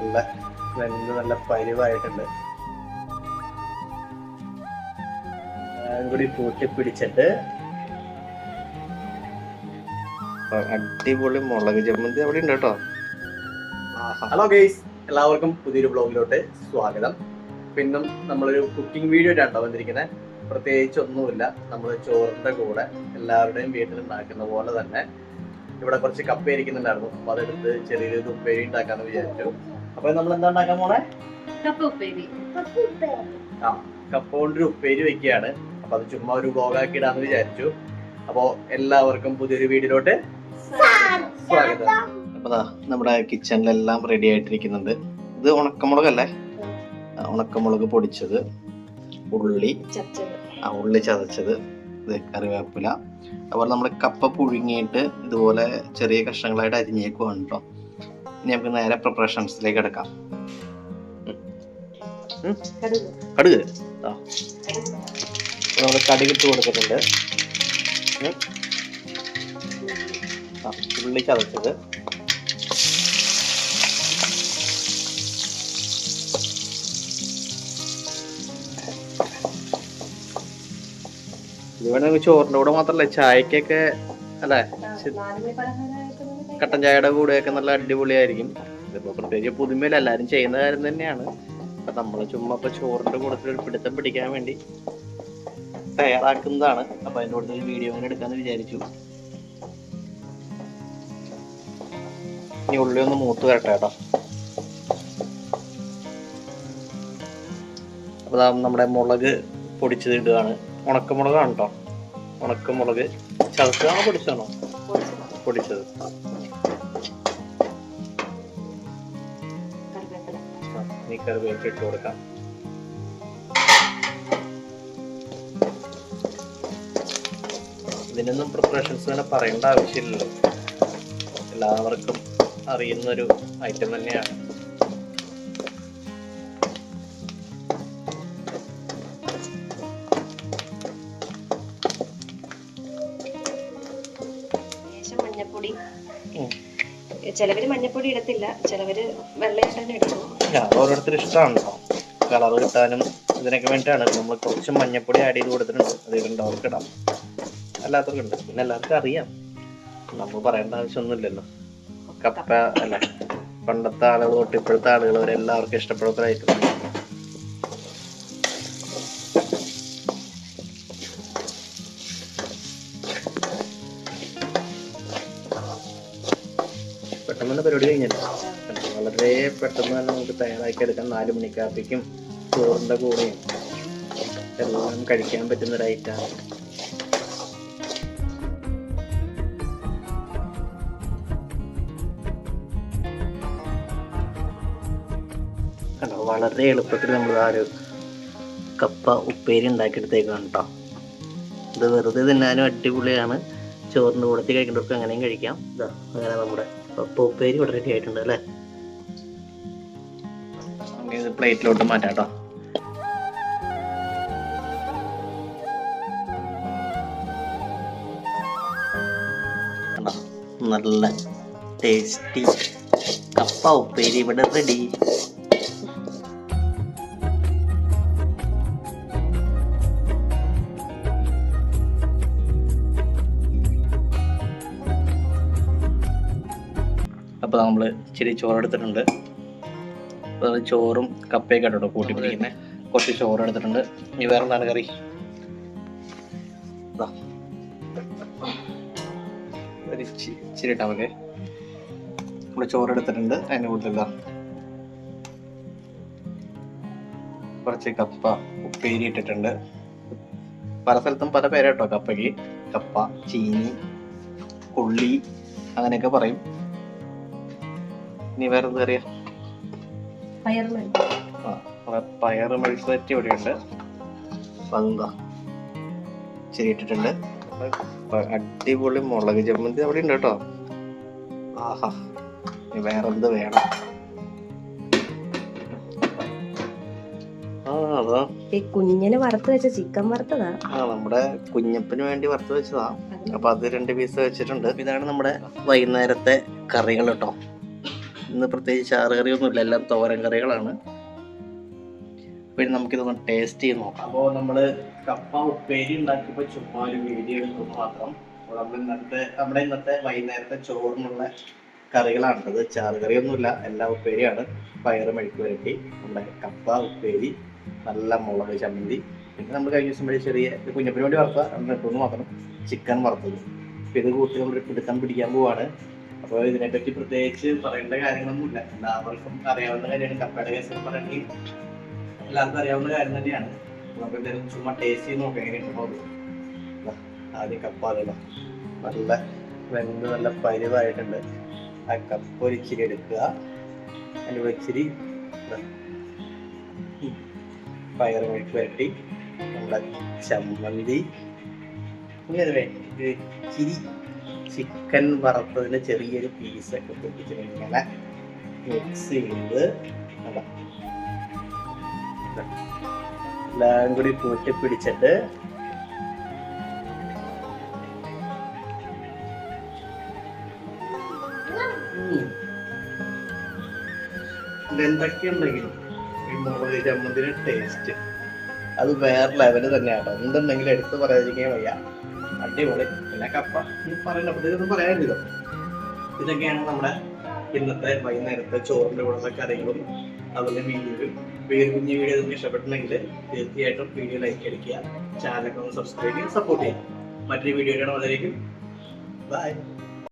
നല്ല വെന്ത് നല്ല പരിവായിട്ടുണ്ട്. കൂടി കൂട്ടി പിടിച്ചിട്ട് അടിപൊളി മുളക് ചമ്മന്തി അവിടെ ഉണ്ട് കേട്ടോ. ഹലോ ഗൈസ്, എല്ലാവർക്കും പുതിയൊരു ബ്ലോഗിലോട്ട് സ്വാഗതം. പിന്നും നമ്മളൊരു കുക്കിംഗ് വീഡിയോ ആയിട്ടാണ് വന്നിരിക്കുന്നത്. പ്രത്യേകിച്ച് ഒന്നുമില്ല, നമ്മൾ ചോറിന്റെ കൂടെ എല്ലാവരുടെയും വീട്ടിൽ ഉണ്ടാക്കുന്ന പോലെ തന്നെ ഇവിടെ കുറച്ച് കപ്പ ഇരിക്കുന്നുണ്ടായിരുന്നു. അപ്പൊ അതെടുത്ത് ചെറിയൊരു ഉപ്പേരി ഉണ്ടാക്കാന്ന് വിചാരിച്ചു. അപ്പൊ നമ്മൾ എന്താ ഉണ്ടാക്കാൻ പോണേ? കപ്പ ഉപ്പേരി. കപ്പ കൊണ്ടൊരു ഉപ്പേരി വെക്കുകയാണ്. അപ്പൊ അത് ചുമ്മാ ഒരു വ്ലോഗാക്കി ഇടാന്ന് വിചാരിച്ചു. അപ്പൊ എല്ലാവർക്കും പുതിയൊരു വീഡിയോയിലോട്ട് സ്വാഗതം. അപ്പൊ നമ്മുടെ കിച്ചണിലെല്ലാം റെഡി ആയിട്ടിരിക്കുന്നുണ്ട്. ഇത് ഉണക്കമുളകല്ലേ? ഉണക്കമുളക് പൊടിച്ചത്, ഉള്ളി ചതച്ചത്, ഇത് കറിവേപ്പില, അതുപോലെ നമ്മൾ കപ്പ പുഴുങ്ങിയിട്ട് ഇതുപോലെ ചെറിയ കഷ്ണങ്ങളായിട്ട് അരിഞ്ഞേക്കുവാണ് കേട്ടോ. ഇനി നമുക്ക് നേരെ പ്രിപ്പറേഷൻസിലേക്ക് എടുക്കാം. കടുക് നമ്മൾ കടുകിട്ട് കൊടുത്തിട്ടുണ്ട്. ഉള്ളി ചതച്ചത്, ഇത് വേണമെങ്കിൽ ചോറിന്റെ കൂടെ മാത്രല്ല ചായക്കൊക്കെ അല്ലേ, കട്ടൻ ചായയുടെ കൂടെയൊക്കെ നല്ല അടിപൊളിയായിരിക്കും. ഇതിപ്പോ പ്രത്യേകിച്ച് പുതുമയിൽ എല്ലാവരും ചെയ്യുന്ന കാര്യം തന്നെയാണ്. അപ്പൊ നമ്മള് ചുമ്മാ ഇപ്പൊ ചോറിന്റെ കൂടെ ഒരു പിടുത്തം പിടിക്കാൻ വേണ്ടി തയ്യാറാക്കുന്നതാണ്. അപ്പൊ അതിന്റെ കൂടെ ഒരു വീഡിയോ കൂടെ എടുക്കാന്ന് വിചാരിച്ചു. ഇനി ഉള്ളി ഒന്ന് മൂത്ത് വരട്ടെ കേട്ടോ. അപ്പൊ നമ്മുടെ മുളക് പൊടിച്ചത് ഇടുകയാണ്. ഉണക്കമുളകാണ് കേട്ടോ. ഉണക്കമുളക് ചതച്ചതാണോ പൊടിച്ചതാണോ? പൊടിച്ചത്. ഈ കറിവേപ്പില ഇട്ട് കൊടുക്കാം. ഇതിനൊന്നും പ്രിപ്പറേഷൻസ് തന്നെ പറയേണ്ട ആവശ്യമില്ലല്ലോ, എല്ലാവർക്കും അറിയുന്നൊരു ഐറ്റം തന്നെയാണ്. മഞ്ഞപ്പൊടി, ചിലവര് മഞ്ഞപ്പൊടി ഇടത്തില്ല, ചിലവര് വെള്ളയിട്ട് തന്നെ ഇടും. ഓരോരുത്തർ ഇഷ്ടമാണ് കേട്ടോ. കളർ കിട്ടാനും ഇതിനൊക്കെ വേണ്ടിയിട്ടാണ് നമ്മൾ കുറച്ച് മഞ്ഞപ്പൊടി ആഡ് ചെയ്ത് കൊടുത്തിട്ടുണ്ട്. അത് ഇടേണ്ടവർക്ക് ഇടാം, അല്ലാത്തവർക്ക് ഉണ്ട്. പിന്നെ എല്ലാവർക്കും അറിയാം, നമ്മൾ പറയേണ്ട ആവശ്യമൊന്നുമില്ലല്ലോ. കപ്പ അല്ല, പണ്ടത്തെ ആളുകൾ തൊട്ട് ഇപ്പോഴത്തെ ആളുകൾ വരെ എല്ലാവർക്കും ഇഷ്ടപ്പെടുന്ന ഐറ്റം. പെട്ടെന്ന് തന്നെ പരിപാടി കഴിഞ്ഞല്ലോ. വളരെ പെട്ടെന്ന് തന്നെ നമുക്ക് തയ്യാറാക്കി എടുക്കാം. 4 മണിക്കാപ്പിക്കും ചോറിൻ്റെ കൂടെയും എല്ലാം കഴിക്കാൻ പറ്റുന്നൊരു ഐറ്റമാണ്. കണ്ടോ, വളരെ എളുപ്പത്തിൽ നമ്മൾ ആ ഒരു കപ്പ ഉപ്പേരി ഉണ്ടാക്കിയെടുത്തേക്കാണ് കേട്ടോ. ഇത് വെറുതെ തിന്നാനും അടിപൊളിയാണ്. ചോറിൻ്റെ കൂടത്തിൽ കഴിക്കേണ്ടവർക്ക് അങ്ങനെയും കഴിക്കാം. ഇതാ അങ്ങനെ നമ്മുടെ കപ്പ ഉപ്പേരി ഇവിടെ റെഡി ആയിട്ടുണ്ട് അല്ലേ. ഇത് പ്ലേറ്റിലോട്ട് മാറ്റാം കേട്ടോ. നല്ല ടേസ്റ്റി കപ്പ ഉപ്പേരി ഇവിടെ റെഡി. അപ്പോൾ നമ്മൾ ഇച്ചിരി ചോറെടുത്തിട്ടുണ്ട്. അപ്പോൾ ചോറും കപ്പയൊക്കെ കേട്ടോ കൂട്ടി പിടിക്കുന്നത്. കുറച്ച് ചോറ് എടുത്തിട്ടുണ്ട്. ഇനി വേറെ എന്താണ് കറി? ഒരു ഇച്ചിരി ഇട്ടാൽ മതി. നമ്മൾ ചോറെടുത്തിട്ടുണ്ട്. അതിൻ്റെ കൂട്ടത്തില്ല കുറച്ച് കപ്പ ഉപ്പേരി ഇട്ടിട്ടുണ്ട്. പല സ്ഥലത്തും പല പേര് കേട്ടോ കപ്പയ്ക്ക്. കപ്പ, ചീനി, കൊള്ളി അങ്ങനെയൊക്കെ പറയും. ഇനി വേറെ എന്താ അറിയാം? പയറ് മെഴുക്കുവരട്ടി ഇവിടെയുണ്ട്. പന്ത ഇച്ചിരി ഇട്ടിട്ടുണ്ട്. അടിപൊളി മുളക് ചമ്മന്തി അവിടെ ഉണ്ട് കേട്ടോ. ആഹാ, ഇനി വേറെന്ത് വേണം? അതാ കുഞ്ഞിന് വറുത്ത് വെച്ച ചിക്കൻ വറുത്തതാ. നമ്മുടെ കുഞ്ഞപ്പന് വേണ്ടി വറുത്ത് വെച്ചതാ. അപ്പൊ അത് 2 പീസ് വെച്ചിട്ടുണ്ട്. ഇതാണ് നമ്മുടെ വൈകുന്നേരത്തെ കറികൾ കേട്ടോ. ഇന്ന് പ്രത്യേകിച്ച് ചാറ് കറിയൊന്നുമില്ല, എല്ലാം തോരൻ കറികളാണ്. പിന്നെ നമുക്കിതൊന്ന് ടേസ്റ്റ് ചെയ്ത് നോക്കാം. അപ്പോൾ നമ്മൾ കപ്പ ഉപ്പേരി ഉണ്ടാക്കിയപ്പോൾ ചുമ്മാ ഒരു വീഡിയോ എടുക്കുന്നു മാത്രം. അപ്പോൾ നമ്മുടെ ഇന്നത്തെ വൈകുന്നേരത്തെ ചോറിനുള്ള കറികളാണത്. ചാറ് കറിയൊന്നുമില്ല, എല്ലാം ഉപ്പേരിയാണ്. പയറ് മെഴുക്ക് പുരട്ടി, നമ്മുടെ കപ്പ ഉപ്പേരി, നല്ല മുളക് ചമ്മന്തി, പിന്നെ നമ്മൾ കഴിഞ്ഞ ദിവസം വഴി ചെറിയ കുഞ്ഞപ്പരിപാടി വറുത്ത രണ്ടെണ്ണം മാത്രം, ചിക്കൻ വറുത്തത്. അപ്പോൾ ഇത് കൂട്ടി നമ്മൾ പിടുത്തം പിടിക്കാൻ പോവാണ്. അപ്പോൾ ഇതിനെപ്പറ്റി പ്രത്യേകിച്ച് പറയേണ്ട കാര്യങ്ങളൊന്നുമില്ല, എല്ലാവർക്കും അറിയാവുന്ന കാര്യമാണ്. കപ്പയുടെ കേസ് പറയണമെങ്കിൽ എല്ലാവർക്കും അറിയാവുന്ന കാര്യം തന്നെയാണ്. നമുക്ക് എന്തായാലും ചുമ്മാ ടേസ്റ്റ് ചെയ്ത് നോക്കാം എങ്ങനെയുണ്ടോ. ആദ്യം കപ്പ അതല്ല നല്ല വെന്ത് നല്ല പരിവായിട്ടുണ്ട്. ആ കപ്പ ഒരിച്ചിരി എടുക്കുക, അതിൻ്റെ കൂടെ ഇച്ചിരി പയറ് മെഴുക്ക് പുരട്ടി, നമ്മുടെ ചമ്മന്തി, ഇങ്ങനെ ഇച്ചിരി ചിക്കൻ വറുത്തതിൻ്റെ ചെറിയൊരു പീസൊക്കെ പൊട്ടിച്ചിട്ട് ഇങ്ങനെ മിക്സ് ചെയ്ത് എല്ലാം കൂടി കൂട്ടി പിടിച്ചിട്ട് എന്തൊക്കെ ഉണ്ടെങ്കിലും ഈ മുളക് ചമ്മന്തിയുടെ ടേസ്റ്റ് അത് വേറെ ലെവല് തന്നെയാട്ടോ. എന്തുണ്ടെങ്കിലും എടുത്ത് പറയാതിരിക്കാൻ വയ്യ, അടിപൊളി. പിന്നെ കപ്പ പറയുന്നപ്പോഴത്തേക്കൊന്നും പറയാനില്ലോ. ഇതൊക്കെയാണ് നമ്മുടെ ഇന്നത്തെ വൈകുന്നേരത്തെ ചോറിൻ്റെ കൂടെ കറികളും അതുപോലെ വീഡിയോയും. കുഞ്ഞു വീഡിയോ നിങ്ങൾക്ക് ഇഷ്ടപ്പെട്ടുണ്ടെങ്കിൽ തീർച്ചയായിട്ടും വീഡിയോ ലൈക്ക് അടിക്കുക, ചാനലൊക്കെ ഒന്ന് സബ്സ്ക്രൈബ് ചെയ്യുക, സപ്പോർട്ട് ചെയ്യുക. മറ്റൊരു വീഡിയോ കാണുമ്പോഴേക്കും ബൈ.